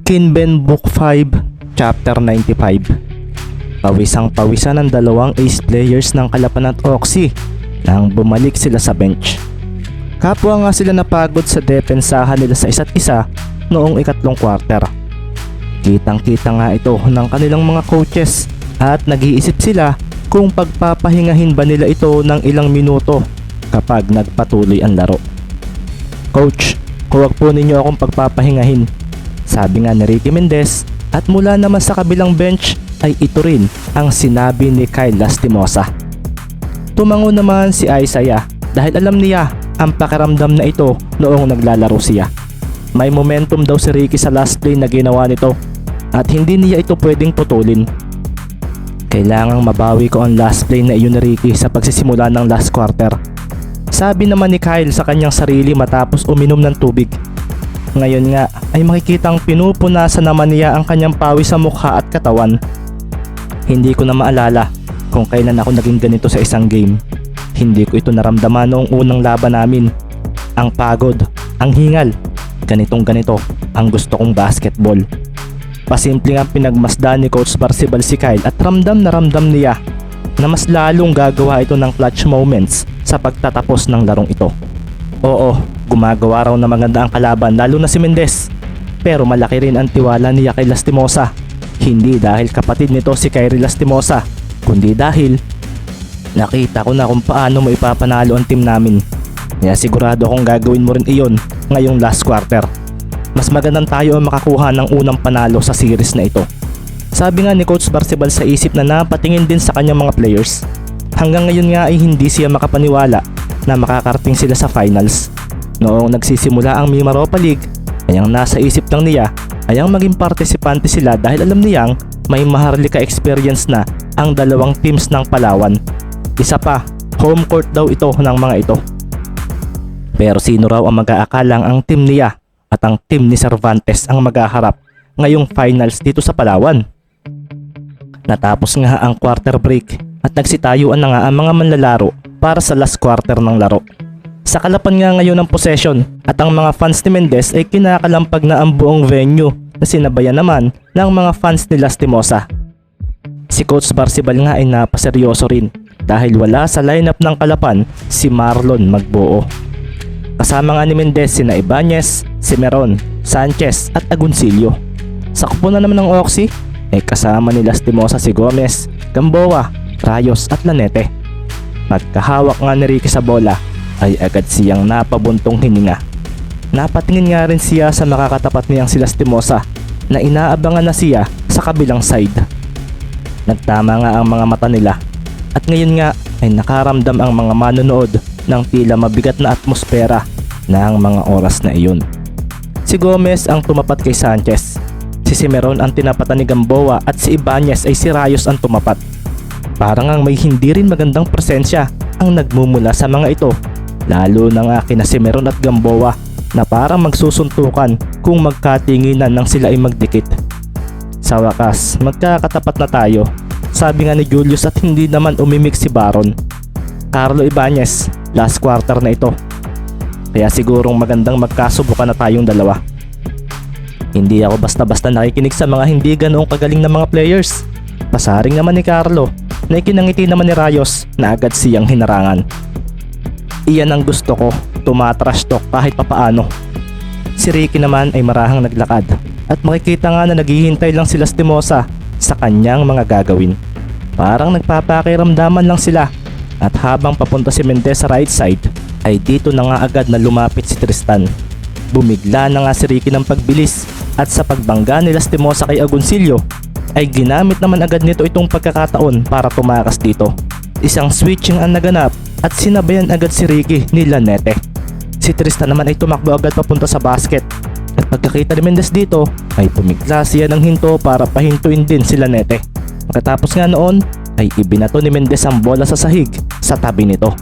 Kinben Book 5, Chapter 95. Pawisang pawisan ng dalawang ace players ng Kalapan at Oxy nang bumalik sila sa bench. Kapwa nga sila napagod sa depensahan nila sa isa't isa noong ikatlong quarter. Kitang kita nga ito ng kanilang mga coaches at nag-iisip sila kung pagpapahingahin ba nila ito ng ilang minuto kapag nagpatuloy ang laro. Coach, huwag po ninyo akong pagpapahingahin, sabi nga ni Ricky Mendez, at mula naman sa kabilang bench ay ito rin ang sinabi ni Kyle Lastimosa. Tumango naman si Isaiah dahil alam niya ang pakiramdam na ito noong naglalaro siya. May momentum daw si Ricky sa last play na ginawa nito at hindi niya ito pwedeng putulin. Kailangang mabawi ko ang last play na iyon ni Ricky sa pagsisimula ng last quarter, sabi naman ni Kyle sa kanyang sarili matapos uminom ng tubig. Ngayon nga ay makikitang pinupunasan naman niya ang kanyang pawis sa mukha at katawan. Hindi ko na maalala kung kailan ako naging ganito sa isang game. Hindi ko ito naramdaman noong unang laban namin. Ang pagod, ang hingal, ganitong ganito ang gusto kong basketball. Pasimple nga pinagmasdan ni Coach Barcebal si Kyle at ramdam na ramdam niya na mas lalong gagawa ito ng clutch moments sa pagtatapos ng larong ito. Oo, gumagawa raw na maganda ang kalaban lalo na si Mendez. Pero malaki rin ang tiwala niya kay Lastimosa. Hindi dahil kapatid nito si Kyrie Lastimosa, kundi dahil nakita ko na kung paano mo ipapanalo ang team namin. Kaya sigurado akong gagawin mo rin iyon ngayong last quarter. Mas magandang tayo ang makakuha ng unang panalo sa series na ito, sabi nga ni Coach Barcebal sa isip na napatingin din sa kanyang mga players. Hanggang ngayon nga ay hindi siya makapaniwala na makakarating sila sa finals. Noong nagsisimula ang Mimaropa League ay ang nasa isip lang niya ay ang maging partisipante sila dahil alam niyang may Maharlika experience na ang dalawang teams ng Palawan. Isa pa, home court daw ito ng mga ito. Pero sino raw ang mag-aakalang ang team niya at ang team ni Cervantes ang maghaharap ngayong finals dito sa Palawan? Natapos nga ang quarter break at nagsitayuan na nga ang mga manlalaro para sa last quarter ng laro. Sa Kalapan nga ngayon ang possession at ang mga fans ni Mendez ay kinakalampag na ang buong venue na sinabayan naman ng mga fans ni Lastimosa. Si Coach Barcebal nga ay napaseryoso rin dahil wala sa lineup ng Kalapan si Marlon Magbuo. Kasama nga ni Mendez sina Ibanez, Cimeron, Sanchez at Agoncillo. Sa kupunan naman ng Oxy ay kasama ni Lastimosa si Gomez, Gamboa, Rayos at Lanete. Pagkahawak nga ni Ricky sa bola ay agad siyang napabuntong hininga. Napatingin nga rin siya sa makakatapat niyang si Lastimosa na inaabangan na siya sa kabilang side. Nagtama nga ang mga mata nila at ngayon nga ay nakaramdam ang mga manonood ng tila mabigat na atmosfera ng mga oras na iyon. Si Gomez ang tumapat kay Sanchez, si Cimeron ang tinapatan ni Gamboa at si Ibanez ay si Rayos ang tumapat. Parang ang may hindi rin magandang presensya ang nagmumula sa mga ito, lalo na nga kina Cimeron at Gamboa na parang magsusuntukan kung magkatinginan nang sila ay magdikit. Sa wakas, magkakatapat na tayo, sabi nga ni Julius at hindi naman umimik si Baron. Carlo Ibanez, last quarter na ito. Kaya sigurong magandang magkasubukan na tayong dalawa. Hindi ako basta-basta nakikinig sa mga hindi ganoong kagaling na mga players. Pasaring naman ni Carlo na ikinangiti naman ni Rayos na agad siyang hinarangan. Iyan ang gusto ko, tumatrash talk kahit papaano. Si Ricky naman ay marahang naglakad at makikita nga na naghihintay lang si Lastimosa sa kanyang mga gagawin. Parang nagpapakiramdaman lang sila at habang papunta si Mendez sa right side ay dito na nga agad na lumapit si Tristan. Bumigla na nga si Ricky ng pagbilis at sa pagbangga ni Lastimosa kay Agoncillo ay ginamit naman agad nito itong pagkakataon para tumakas dito. Isang switching ang naganap at sinabayan agad si Ricky ni Lanete. Si Tristan naman ay tumakbo agad papunta sa basket at pagkakita ni Mendez dito ay pumigla siya ng hinto para pahintuin din si Lanete. Pagkatapos nga noon ay ibinato ni Mendez ang bola sa sahig sa tabi nito.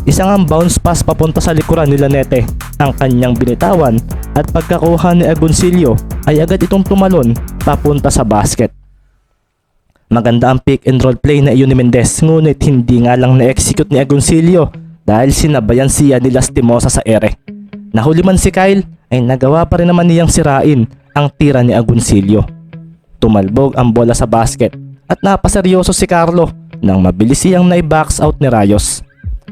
Isang ang bounce pass papunta sa likuran ni Lanete ang kanyang binitawan at pagkakuha ni Agoncillo ay agad itong tumalon papunta sa basket. Maganda ang pick and roll play na iyon ni Mendez, ngunit hindi nga lang na-execute ni Agoncillo dahil sinabayan siya ni Lastimosa sa ere. Nahuli man si Kyle ay nagawa pa rin naman niyang sirain ang tira ni Agoncillo. Tumalbog ang bola sa basket at napaseryoso si Carlo nang mabilis siyang nai-box out ni Rayos.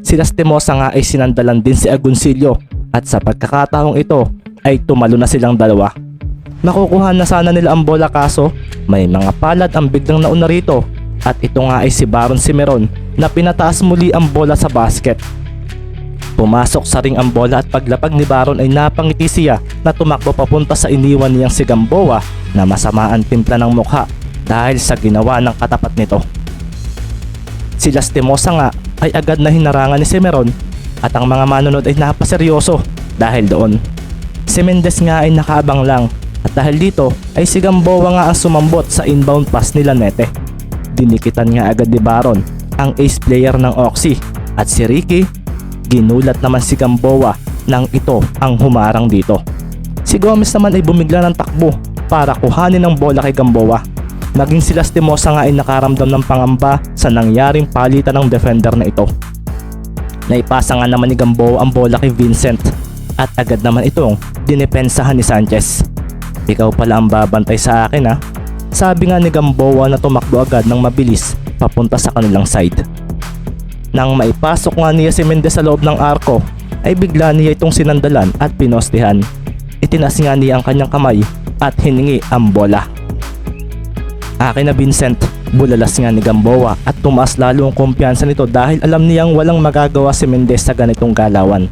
Si Lastimosa nga ay sinandalan din si Agoncillo at sa pagkakataong ito ay tumalo na silang dalawa. Makukuha na sana nila ang bola kaso may mga palad ang biglang nauna rito at ito nga ay si Baron Cimeron na pinataas muli ang bola sa basket. Pumasok sa ring ang bola at paglapag ni Baron ay napangiti siya na tumakbo papunta sa iniwan niyang si Gamboa na masama ang timpla ng mukha dahil sa ginawa ng katapat nito. Si Lastimosa nga ay agad na hinarangan ni Cimeron at ang mga manunod ay napaseryoso dahil doon. Si Mendez nga ay nakaabang lang at dahil dito ay si Gamboa nga ang sumambot sa inbound pass ni Lanete. Dinikitan nga agad ni Baron ang ace player ng Oxy at si Ricky. Ginulat naman si Gamboa nang ito ang humarang dito. Si Gomez naman ay bumigla ng takbo para kuhanin ang bola kay Gamboa. Maging si Lastimosa nga ay nakaramdam ng pangamba sa nangyaring palitan ng defender na ito. Naipasa nga naman ni Gamboa ang bola kay Vincent at agad naman itong dinepensahan ni Sanchez. Ikaw pala ang babantay sa akin ha. Sabi nga ni Gamboa na tumakbo agad ng mabilis papunta sa kanilang side. Nang maipasok nga niya si Mendez sa loob ng arko ay bigla niya itong sinandalan at pinostihan. Itinaas nga niya ang kanyang kamay at hiningi ang bola. Akin na Vincent, bulalas nga ni Gamboa at tumaas lalo ang kumpiyansa nito dahil alam niyang walang magagawa si Mendez sa ganitong galawan.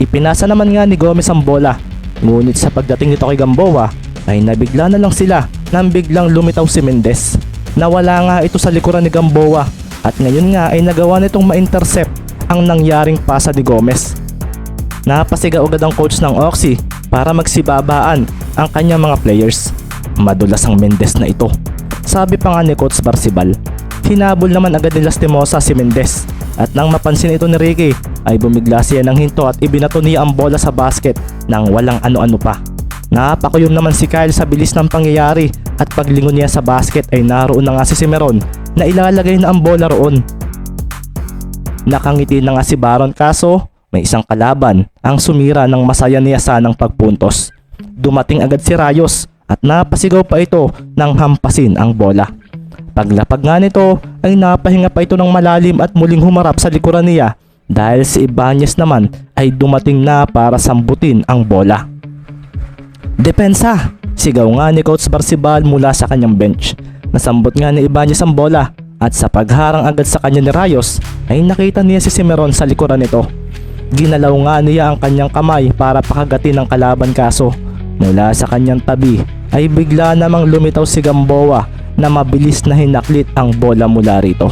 Ipinasa naman nga ni Gomez ang bola, ngunit sa pagdating nito kay Gamboa ay nabigla na lang sila nang biglang lumitaw si Mendez. Nawala nga ito sa likuran ni Gamboa at ngayon nga ay nagawa nitong ma-intercept ang nangyaring pasa ni Gomez. Napasigaw agad ang coach ng Oxy para magsibabaan ang kanyang mga players. Madulas ang Mendez na ito. Sabi pa nga ni Coach Barcibal, hinabol naman agad ni Lastimosa si Mendez at nang mapansin ito ni Ricky ay bumigla siya ng hinto at ibinato niya ang bola sa basket nang walang ano-ano pa. Napakuyom naman si Kyle sa bilis ng pangyayari at paglingon niya sa basket ay naroon na nga si Cimeron na ilalagay na ang bola roon. Nakangiti na nga si Baron kaso may isang kalaban ang sumira ng masaya niya sanang pagpuntos. Dumating agad si Rayos at napasigaw pa ito nang hampasin ang bola. Paglapag nga nito ay napahinga pa ito ng malalim at muling humarap sa likuran niya dahil si Ibanez naman ay dumating na para sambutin ang bola. Depensa! Sigaw nga ni Coach Barcibal mula sa kanyang bench. Nasambot nga ni Ibanez ang bola at sa pagharang agad sa kanya ni Rayos ay nakita niya si Cimeron sa likuran nito. Ginalaw nga niya ang kanyang kamay para pakagatin ang kalaban kaso mula sa kanyang tabi ay bigla namang lumitaw si Gamboa na mabilis na hinaklit ang bola mula rito.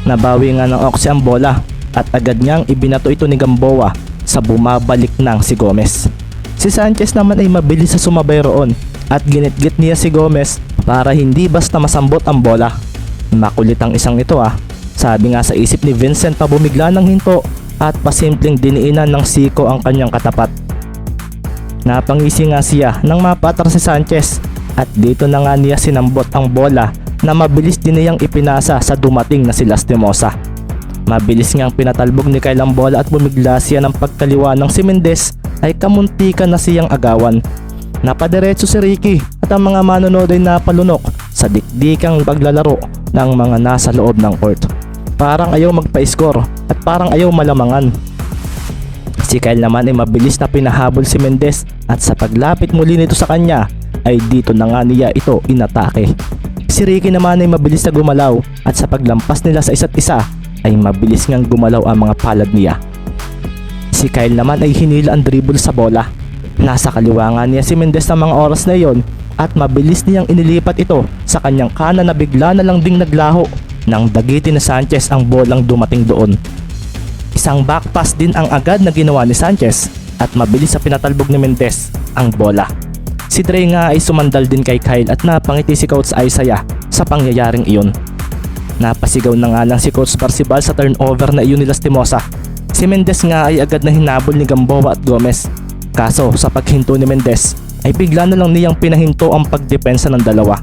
Nabawi nga ng Oxy ang bola at agad niyang ibinato ito ni Gamboa sa bumabalik ng si Gomez. Si Sanchez naman ay mabilis sa sumabay roon at ginitgit niya si Gomez para hindi basta masambot ang bola. Makulit ang isang ito Sabi nga sa isip ni Vincent pa bumigla ng hinto at pasimpleng diniinan ng siko ang kanyang katapat. Napangisi nga siya nang mapatras si Sanchez at dito na nga niya sinambot ang bola na mabilis din niyang ipinasa sa dumating na si Lastimosa. Mabilis ngang pinatalbog ni Kyle ang bola at bumigla siya ng pagkaliwa ng si Mendez ay kamuntikan na siyang agawan. Napadiretso si Ricky at ang mga manonood ay napalunok sa dikdikang paglalaro ng mga nasa loob ng court. Parang ayaw magpa-score at parang ayaw malamangan. Si Kyle naman ay mabilis na pinahabol si Mendez at sa paglapit muli nito sa kanya ay dito na nga niya ito inatake. Si Ricky naman ay mabilis na gumalaw at sa paglampas nila sa isa't isa ay mabilis ngang gumalaw ang mga palad niya. Si Kyle naman ay hinila ang dribble sa bola. Nasa kaliwa nga niya si Mendez ng mga oras na iyon at mabilis niyang inilipat ito sa kanyang kanan na bigla na lang ding naglaho nang dagitin na Sanchez ang bolang dumating doon. Isang back pass din ang agad na ginawa ni Sanchez at mabilis sa pinatalbog ni Mendez ang bola. Si Dre nga ay sumandal din kay Kyle at napangiti si Coach Isaiah sa pangyayaring iyon. Napasigaw na nga lang si Coach Barcibal sa turnover na iyon ni Lastimosa. Si Mendez nga ay agad na hinabol ni Gamboa at Gomez. Kaso sa paghinto ni Mendez ay bigla na lang niyang pinahinto ang pagdepensa ng dalawa.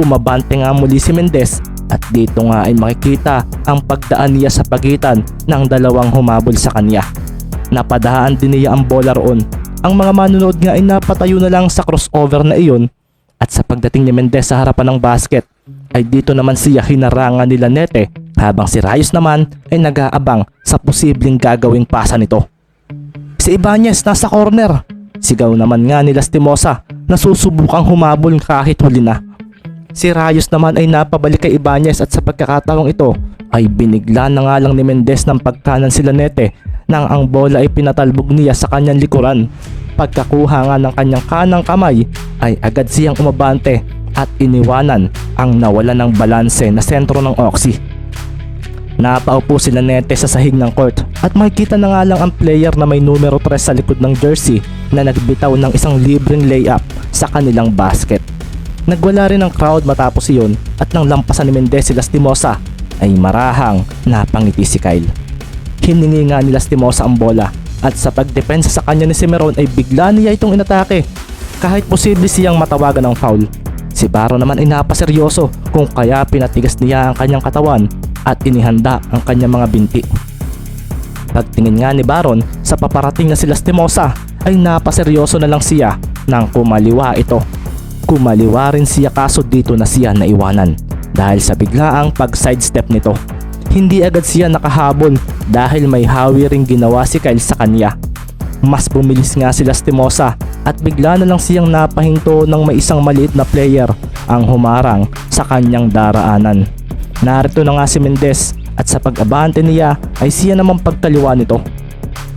Umabante nga muli si Mendez at dito nga ay makikita ang pagdaan niya sa pagitan ng dalawang humabol sa kanya. Napadahaan din niya ang bola roon Ang mga manonood nga ay napatayo na lang sa crossover na iyon at sa pagdating ni Mendez sa harapan ng basket ay dito naman siya hinarangan nila Nete habang si Rayos naman ay nag-aabang sa posibleng gagawing pasa nito. Si Ibanez nasa corner. Sigaw naman nga ni Lastimosa na susubukang humabol kahit huli na. Si Rayos naman ay napabalik kay Ibanez at sa pagkakataong ito ay binigla na nga lang ni Mendez ng pagkanan sila Nete nang ang bola ay pinatalbog niya sa kanyang likuran. Pagkakuha nga ng kanyang kanang kamay ay agad siyang umabante at iniwanan ang nawala ng balanse na sentro ng Oxy. Napaupo sila Nete sa sahig ng court at makikita na nga lang ang player na may numero 3 sa likod ng jersey na nagbitaw ng isang libreng layup sa kanilang basket. Nagwala rin ang crowd matapos iyon at nang lampasan ni Mendez si Lastimosa ay marahang napangiti si Kyle. Hiningi nga ni Lastimosa ang bola at sa pagdepensa sa kanya ni Cimarron ay bigla niya itong inatake kahit posible siyang matawagan ng foul. Si Baron naman ay napaseryoso kung kaya pinatigas niya ang kanyang katawan at inihanda ang kanyang mga binti. Pagtingin nga ni Baron sa paparating na si Lastimosa ay napaseryoso na lang siya nang kumaliwa ito. Kumaliwa rin siya kaso dito na siya naiwanan dahil sa biglaang pag-sidestep nito. Hindi agad siya nakahabol dahil may hawi ring ginawa si Kyle sa kanya. Mas bumilis nga si Lastimosa at bigla na lang siyang napahinto ng may isang maliit na player ang humarang sa kanyang daraanan. Narito na nga si Mendez at sa pag-abante niya ay siya namang pagkaliwa nito.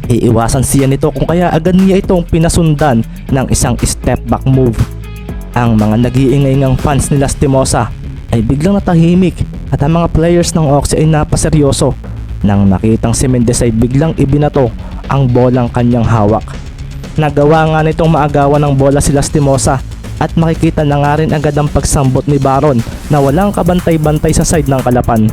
Iiwasan siya nito kung kaya agad niya itong pinasundan ng isang step back move. Ang mga nag-iingay-ngang fans ni Lastimosa ay biglang natahimik at ang mga players ng Oxy ay napaseryoso nang nakitang si Mendez ay biglang ibinato ang bolang kanyang hawak. Nagawa nga nitong maagawan ng bola si Lastimosa at makikita na nga rin agad ang pagsambot ni Baron na walang kabantay-bantay sa side ng kalapan.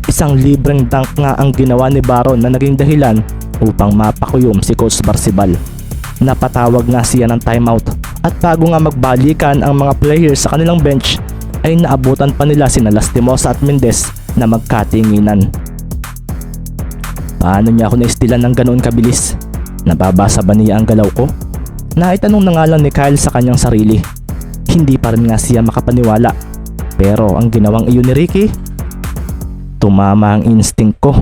Isang libreng dunk nga ang ginawa ni Baron na naging dahilan upang mapakuyom si Coach Barcibal. Napatawag nga siya ng timeout at bago nga magbalikan ang mga players sa kanilang bench ay naabutan pa nila sina Lastimosa at Mendez na magkatinginan. Paano niya ako naistilan ng ganoon kabilis? Nababasa ba niya ang galaw ko? Naitanong na nga lang ni Kyle sa kanyang sarili. Hindi pa rin nga siya makapaniwala. Pero ang ginawang iyon ni Ricky, tumama ang instinct ko.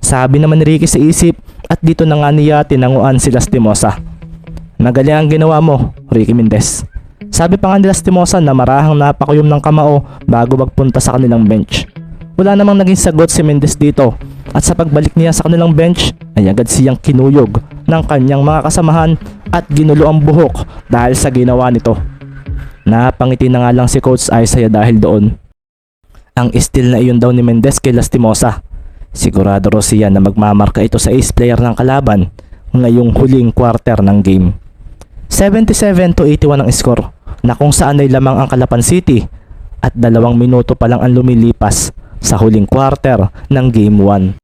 Sabi naman ni Ricky sa isip at dito na nga niya tinanguan si Lastimosa. Magaling ang ginawa mo, Ricky Mendez. Sabi pa nga ni Lastimosa na marahang napakuyom ng kamao bago magpunta sa kanilang bench. Wala namang naging sagot si Mendez dito at sa pagbalik niya sa kanilang bench ay agad siyang kinuyog ng kanyang mga kasamahan at ginulo ang buhok dahil sa ginawa nito. Napangiti na nga lang si Coach Isaiah dahil doon. Ang steal na iyon daw ni Mendez kay Lastimosa. Sigurado raw siya na magmamarka ito sa ace player ng kalaban ngayong huling quarter ng game. 77-81 ang score na kung saan ay lamang ang Calapan City at 2 minuto pa lang ang lumilipas sa huling quarter ng Game 1.